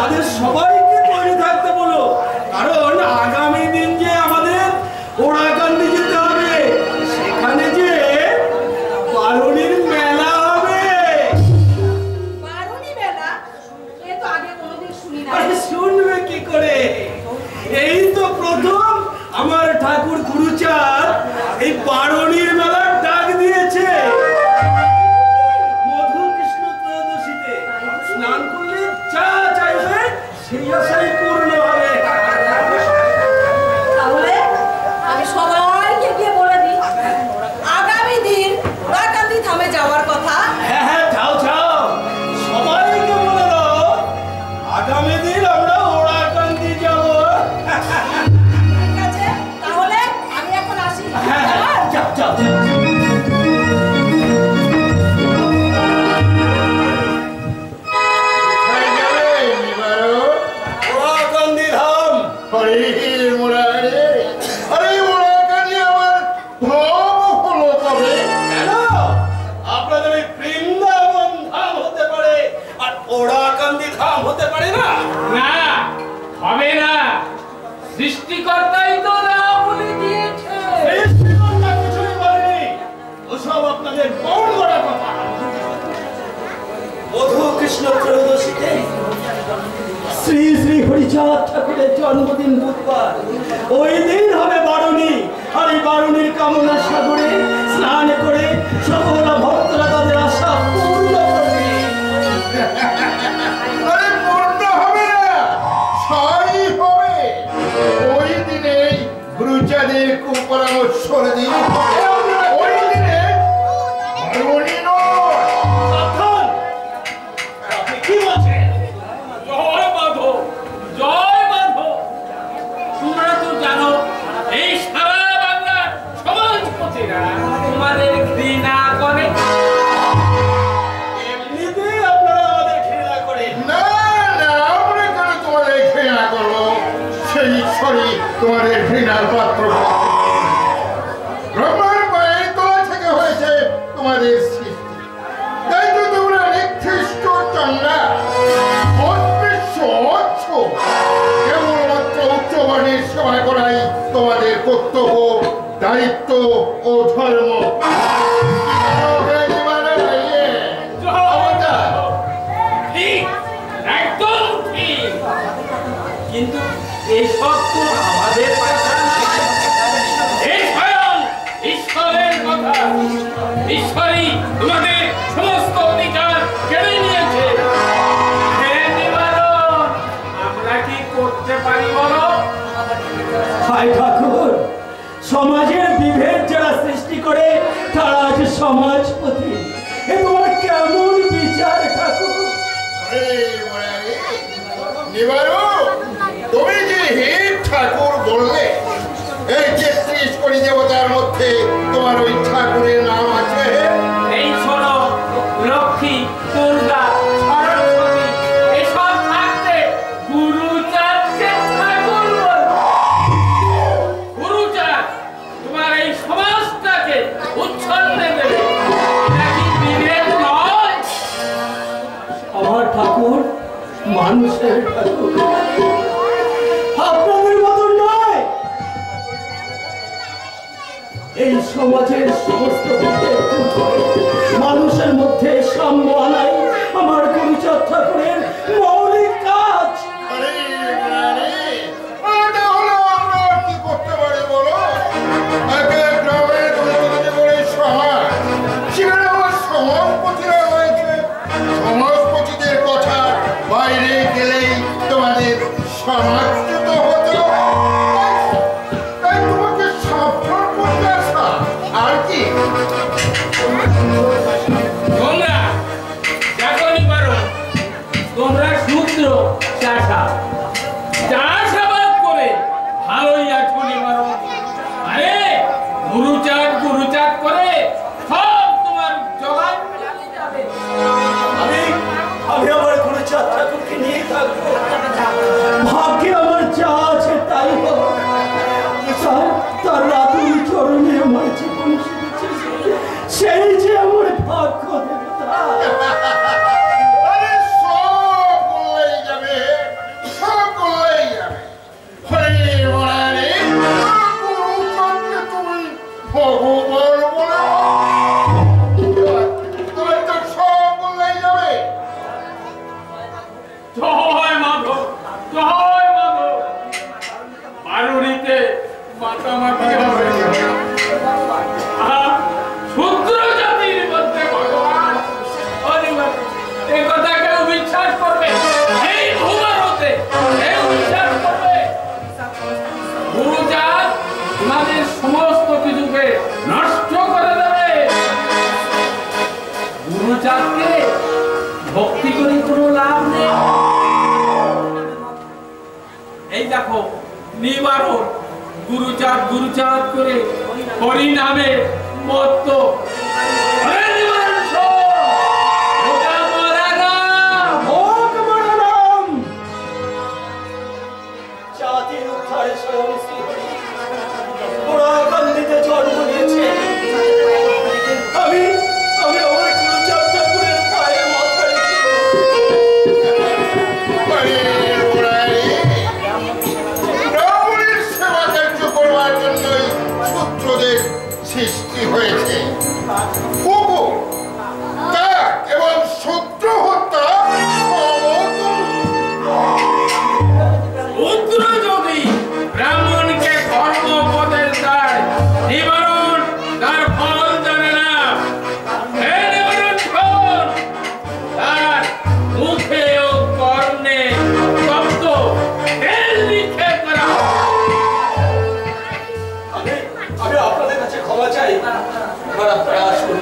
তাদের সবাইকে তৈরি থাকতে বলো, কারণ আগামী দিন যে আমাদের ওড়াকান্দি যেতে হবে, সেখানে যে বারুণীর মেলা হবে। বারুণী মেলা? এ তো আগে কোনোদিন শুনি না। শুনবে কি করে? এই তো প্রথম আমার ঠাকুর গুরুচাঁদ এই বারুণীর মেলার ডাক দিয়েছে। মধু কৃষ্ণ ত্রয়োদশীতে স্নান করলে যা চাইবে সেই আশাই পূর্ণ হবে। তাহলে আমি সবাইকে গিয়ে বলে দিই আগামী দিন ওড়াকান্দি ধামে যাওয়ার কথা। হ্যাঁ হ্যাঁ, যাও যাও, সবাইকে বলে দাও আগামী দিন আমরা ওড়াকান্দি যাবো। ঠিক আছে, তাহলে আমি এখন আসি। হ্যাঁ হ্যাঁ, যাও যাও যাও। ওড়াকান্দি ধাম। কেন? আপনাদের এই বৃন্দাবন ধাম হতে পারে আর ওড়াকান্দি ধাম হতে পারে না? না, হবে না। সৃষ্টিকর্তাই তো না বলে দিয়েছে। সৃষ্টিকর্তা কিছুই বলেনি, ওসব আপনাদের বড় বড় কথা। মধু কৃষ্ণ ত্রয়োদশীতে শ্রী শ্রী হরিচাঁদ ঠাকুরের জন্মদিন বুধবার। ওই দিন হবে বারুণী, আর এই বারুণীর কামনা সাগরে স্নান করে সকল ভক্তরা তাদের আশা পূর্ণ করবে। আরে পূর্ণ হবে না, সবই হবে। ওই দিনে গুরুচাঁদের কুপরামর্শ দিন হবে। ওই দিনে বারুণী নয়। সাবধান! আপনি কি বলছেন? জয় মাধব, জয় মাধব। তোমরা তো জানো এই সারা বাংলার সমাজপতিরা তোমাদের ঘৃণা করে। এমনিতেই আপনারা আমাদের ঘৃণা করেন। না না, আমরা কেন তোমাদের ঘৃণা করবো? সেই ঈশ্বরই তোমাদের ঘৃণার পাত্র। ব্রহ্মার পায়ের তলা থেকে হয়েছে তোমাদের সৃষ্টি, তাই তো তোমরা নিকৃষ্ট চন্দ্রা, অস্পৃশ্য, অচ্ছ। কেবলমাত্র উচ্চবর্ণের সেবা করাই তোমাদের কর্তব্য, দায়িত্ব ও ধর্ম। ঠিক, একদম ঠিক। কিন্তু এসব তো আমাদের কথা নয়। এই স্বয়ং ঈশ্বরের কথা। ঈশ্বরই তোমাদের সমস্ত অধিকার কেড়ে নিয়েছে। হে নিবারণ, আমরা কি করতে পারি বলো? হায় ঠাকুর, সমাজের বিভেদ যারা সৃষ্টি করে তারা আজ সমাজপতি। এ তোমার কেমন বিচার ঠাকুর? তুমি যে হে ঠাকুর বললে, এই ৩৩ কোটি দেবতার মধ্যে তোমার ওই ঠাকুরের নাম আছে? এই শোনো, লক্ষ্মী, দুর্গা, সরস্বতী এসব থাকতে গুরুচাঁদকে ঠাকুর বলো। গুরুচাঁদ তোমার এই সমাজটাকে উচ্ছন্নে দেবে, এটা কি বিবেক নয়? আমার ঠাকুর মানুষের ঠাকুর, আপনাদের মতো নয়। এই সমাজের সমস্ত বিভেদ দূর করে মানুষের মধ্যে সাম্য আনাই আমার গুরুচাঁদ ঠাকুরের মৌলিক কাজ। এটা হলো আমরা কি করতে পারি বলো? একে গ্রামের করে সমাজ, সেখানে আমার সমাজপতিরা রয়েছে। সমাজপতিদের কথা বাইরে গেলেই তোমাদের সমাজচ্যুত হতে হয়। তাই তোমাকে সাবধান করতে আসা, আর কি? তোমরা দেখো নিবারণ, তোমরা শূদ্র চাষা, চাষাবাদ করে ভালোই আছো নিবারণ। আরে গুরুচাঁদ গুরুচাঁদ করে সব তোমার জবাব চালিয়ে যাবে। আমি আমার গুরুচাঁদ ঠাকুরকে নিয়ে থাকবো। ভাগ্যে আমার যা আছে তাই হোক। তার রাতুল চরণে আমার জীবন শুনেছে, সেই যে আমার ভাগ্য দেবতা। আরে সব বললেই যাবে। জয় মাধব বারুণীতে মাতামাতি হবে শূদ্র জাতির মধ্যে ভগবান এ কথা কেউ বিশ্বাস করবে? এই ভূভারতে কেউ বিশ্বাস করবে? গুরুজাত তোমাদের সমস্ত কিছুকে নষ্ট করে দেবে। গুরুজাতকে ভক্তি করে কোনো লাভ নেই। এই দেখো নিবারণ গুরুচাঁদ গুরুচাঁদ করে হরিনামে মত্ত জাতির উদ্ধারে স্বয়ং শ্রীহরি ওরাকান্দিতে জন্ম নিয়েছে। আমি আমার গুরুচাঁদ ঠাকুরের পায়ে মাথা রেখে রাবণের সেবা কার্য করবার জন্যই শত্রুদের সৃষ্টি হয়েছে। এবং শত্রু হত্যা উগ্র যদি ব্রাহ্মণকে ধর্মপদের দেয়, নিবারণ তার ফল জানে না। হে নিবারণ শোন, তার মুখে ও কর্ণে শব্দ তেল নিক্ষেপ করা। আমি আপনাদের কাছে ক্ষমা চাই। এবার আপনারা আসুন।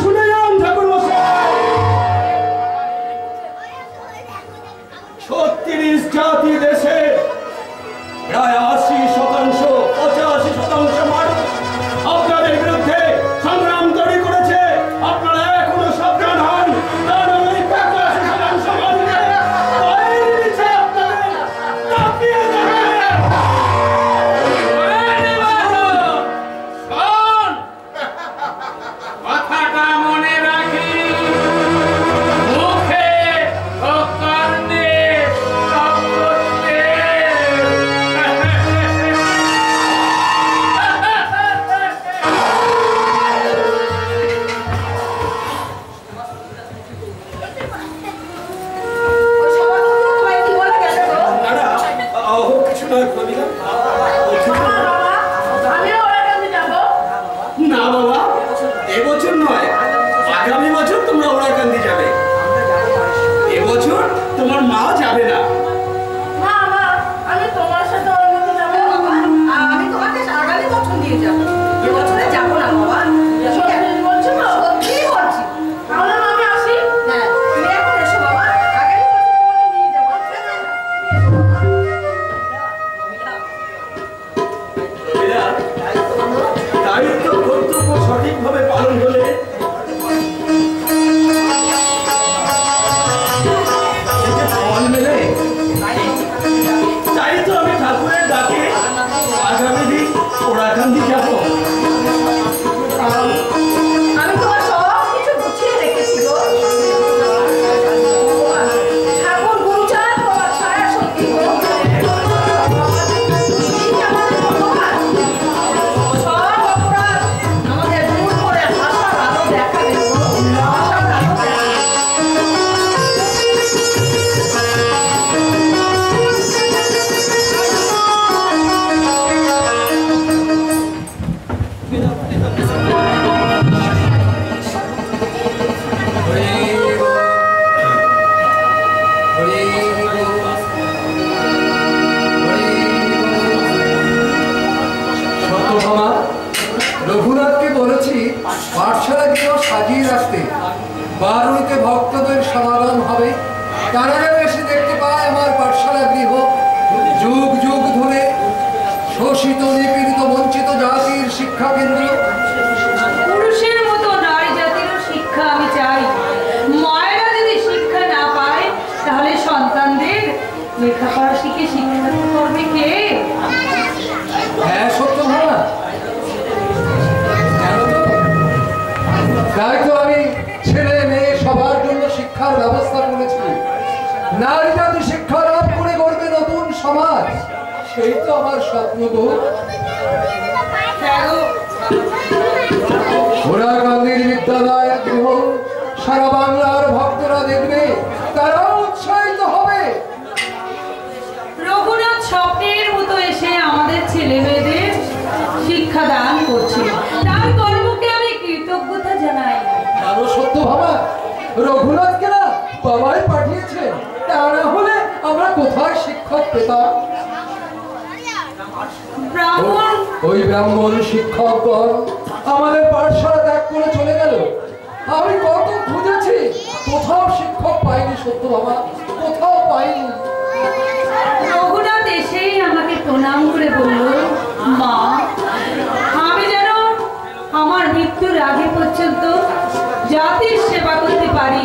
শুনে যান ঠাকুর মশাই, 36 জাতি দেশে প্রায় 80% 85% মানুষ আপনাদের বিরুদ্ধে সংগ্রাম তৈরি করেছে। আপনারা এখনো সাবধান হন, তার ওই 85% মানুষকে পায়ের নিচে আপনাদের চাপিয়ে দেবে। শোন, কথাটা মনে রাখিস। মুখে ও কর্ণে শব্দ তেল। ওই সভাপতি তোমায় কি বলে গেল গো? কিছু নয় প্রবীণা। আমিও ওরাকান্দি যাবো। না বাবা, এবছর নয়, আগামী বছর তোমরা ওরাকান্দি যাবে। এবছর তোমার মা যাবে না। মা, আমি তোমার সাথে ওরাকান্দি যাবো। বাবা, আমি তোমাকে আগামী বছর নিয়ে যাবো। এ বছরে যাবো না বাবা। সত্যি বলছো তো? সত্যিই বলছি। তাহলে আমি আসি? হ্যাঁ, তুমি এখন এসো বাবা। আগামী বছর তোমাকে নিয়ে যাবো। প্রবীণা, দায়িত্ব কর্তব্য সঠিকভাবে পালন হলে এতে ফল মেলে। তাই তো আমি ঠাকুরের ডাকে আগামী দিন ওরাকান্দি যাবো। আমি তোমার সব কিছু গুছিয়ে রেখেছি গো। ঠাকুর গুরুচাঁদ বাবা ছায়া সত্যি গো। তিনি আমাদের ভগবান। সব অপরাধ আমাদের দূর করে আশার আলো দেখাবেন গো। আশার আলো দেখাবেন। সত্যভামা, রঘুনাথকে বলেছি পাঠশালা গৃহ সাজিয়ে রাখতে। বারুণীতে ভক্তদের সমাগম হবে, তারা যেন এসে দেখতে পায় আমার পাঠশালা গৃহ যুগ যুগ ধরে শোষিত নিপীড়িত বঞ্চিত জাতির শিক্ষা কেন্দ্র। পুরুষের মতো নারী জাতিরও শিক্ষা আমি চাই। মায়েরা যদি শিক্ষা না পায় তাহলে সন্তানদের লেখাপড়া শিখে শিক্ষা করবে কে? হ্যাঁ সত্যভামা, জানো তো, তাই তো আমি ছেলে মেয়ে সবার জন্য শিক্ষার ব্যবস্থা করেছি। নারী জাতি শিক্ষা লাভ করে গড়বে নতুন সমাজ। সেই তো আমার স্বপ্ন গো। ওরা গান্ধীর বিদ্যালয় গৃহ সারা বাংলার ভক্তরা দেখবে, তারাও উৎসাহিত হবে। রঘুনাথ স্বপ্নের মতো এসে আমাদের ছেলে মেয়েদের শিক্ষা দান করছে, তার কর্মকে আমি কৃতজ্ঞতা জানাই। আরো সত্য ভাবা, রঘুনাথকে না বাবাই পাঠিয়েছেন, তা না হলে আমরা কোথায় শিক্ষক পেতাম? ব্রাহ্মণ ওই ব্রাহ্মণ শিক্ষকগণ আমাদের পাঠশালা ত্যাগ করে চলে গেল। আমি কত খুঁজেছি, কোথাও শিক্ষক পাইনি। সত্য বাবা, কোথাও পাইনি। রঘুনাথ এসেই আমাকে প্রণাম করে বলল, মা, আমি যেন আমার মৃত্যুর আগে পর্যন্ত জাতির সেবা করতে পারি।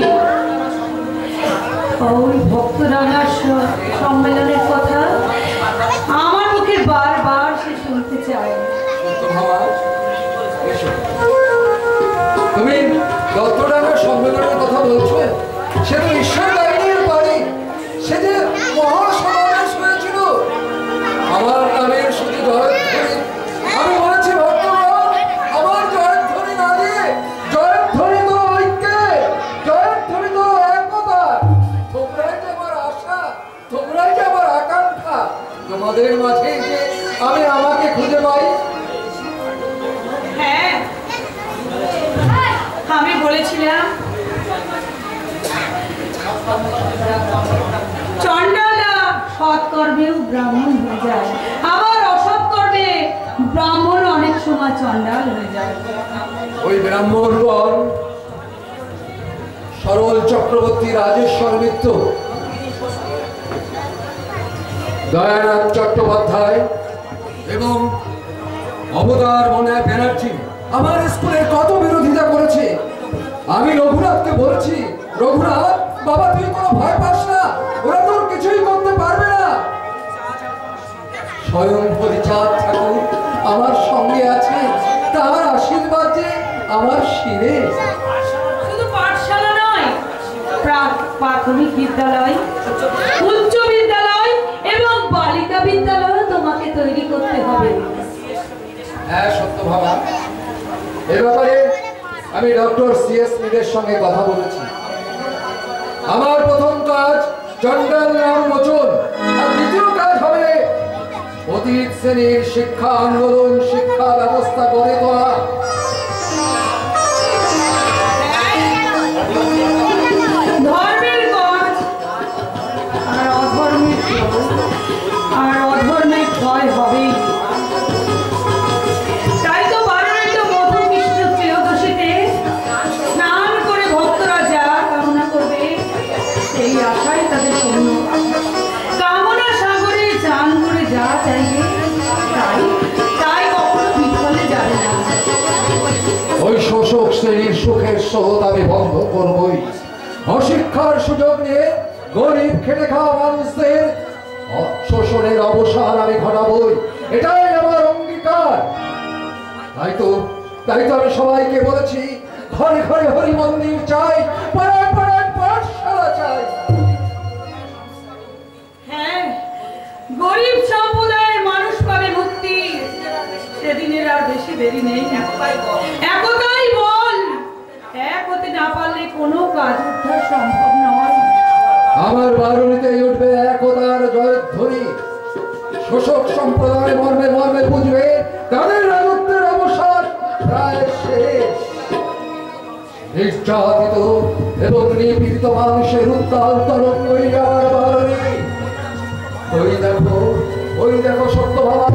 ওই ভক্তরাঙার সম্মেলনের কথা আমার মুখে বারবার সে শুনতে চায়। তুমি দত্তডাঙ্গার সম্মেলনের কথা বলছো? সে তো ঈশ্বর দায়িনীর বাড়ি, সে যে মহাসমাবেশ হয়েছিল। আমার নামের শুধু জয়ধ্বনি, আমি বলেছি ভক্তগণ, আমার জয়ধ্বনি না দিয়ে জয়ধ্বনি তো ঐক্যে, জয়ধ্বনি তো একতা। তোমরাই যে আমার আশা, তোমরাই যে আমার আকাঙ্ক্ষা। তোমাদের মাঝে যে আমি আমাকে খুঁজে পাই। হ্যাঁ, আমি বলেছিলাম চণ্ডালা সৎকর্মেও ব্রাহ্মণ হয়ে যায়, আবার অসৎকর্মে ব্রাহ্মণ অনেক সময় চণ্ডাল হয়ে যায়। ওই ব্রাহ্মণগণ সরল চক্রবর্তী, রাজেশ্বর মিত্র, দয়ানাথ চট্টোপাধ্যায় এবং অবতার মনে ব্যানার্জি আমার স্কুলে কত বিরোধিতা করেছে। আমি রঘুনাথকে বলেছি, রঘুনাথ বাবা, তুই কোনো ভয় পাস না, ওরা তোর কিছুই করতে পারবে না। স্বয়ং হরিচাঁদ ঠাকুর আমার সঙ্গে আছে, তার আশীর্বাদ যে আমার শিরে। শুধু পাঠশালা নয়, প্রাথমিক বিদ্যালয়, উচ্চ বিদ্যালয় এবং বালিকা বিদ্যালয় তোমাকে তৈরি করতে হবে। হ্যাঁ সত্য ভাবা, এ ব্যাপারে আমি ডক্টর সিএস মিদের সঙ্গে কথা বলেছি। আমার প্রথম কাজ চণ্ডাল নাম মোচন, আর দ্বিতীয় কাজ হবে অতীত শ্রেণীর শিক্ষা আন্দোলন, শিক্ষা ব্যবস্থা গড়ে তোলা। ধর্মের কাজ আর অধর্মের ক্ষয় হবেই। তাই তো বারণিত মধু কৃষ্ণ ত্রয়োদশীতে স্নান করে ভক্তরা যা কামনা করবে, সেই আশাই তাদের পূর্ণ। কামনা সাগরে চান করে যা চাইবে, তাই কখনো বিফলে যাবে না। ওই শোষক শ্রেণীর সুখের স্রোত আমি বন্ধ করবই। অশিক্ষার সুযোগ নিয়ে গরিব খেটে খাওয়া মানুষদের শোষণের অবসান আমি ঘটাবই, এটাই আমার অঙ্গীকার। তাই তো আমি সবাইকে বলেছি, ঘরে ঘরে হরি মন্দির চাই, পাড়ায় পাড়ায় পাঠশালা চাই। হ্যাঁ, গরিব সম্প্রদায়ের মানুষ পাবে মুক্তি, সেদিনের আর বেশি দেরি নেই। একতাই বল, এক হতে না পারলে কোনো কাজ উদ্ধার সম্ভব নয়। আমার বারুণীতেই উঠবে একতার জয়ধ্বনি। শোষক সম্প্রদায় মর্মে মর্মে বুঝবে তাদের রাজত্বের অবসান প্রায় শেষ। নির্যাতিত এবং নিপীড়িত মানুষের উত্তাল তরঙ্গই আমার বারুণী। ওই দেখো সত্য ভাবা